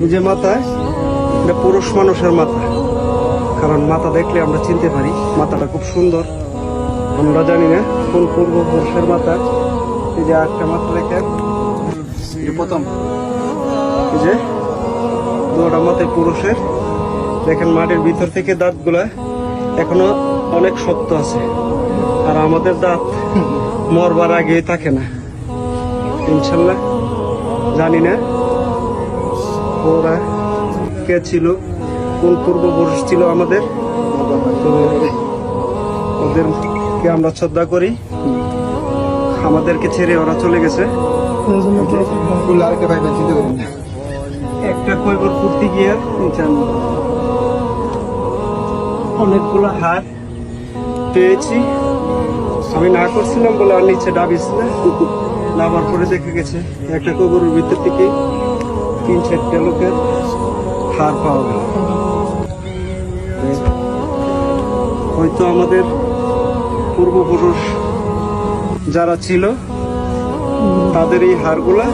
এই যে মাথায়, এটা পুরুষ মানুষের মাথা, কারণ মাথা দেখলে আমরা চিনতে পারি মাথাটা খুব সুন্দর। আমরা জানি না কোন পূর্বপুরুষের মাথা। এই যে একটা মাথা দেখেন, প্রথম এই যে দুটা মাথায় পুরুষের। দেখেন মাটির ভিতর থেকে দাঁতগুলা এখনো অনেক শক্ত আছে, আর আমাদের দাঁত মরবার আগেই থাকে না ইনশাল্লাহ। জানি না ওরা কে ছিল, কোন পূর্বপুরুষ ছিল আমাদের, তো ওদেরকে আমরা শ্রদ্ধা করি। আমাদেরকে ছেড়ে ওরা চলে গেছে। একটা কয়বার করতে গিয়ে অনেকগুলো হার পেয়েছি। আমি না করছিলাম বলে আর নিচে ডাবিছিল, নামার পরে দেখে গেছে একটা কবরের ভিতর থেকে 3-4টা লোকের হার পাওয়া গেল। হয়তো আমাদের পূর্বপুরুষ যারা ছিল তাদের এই হারগুলা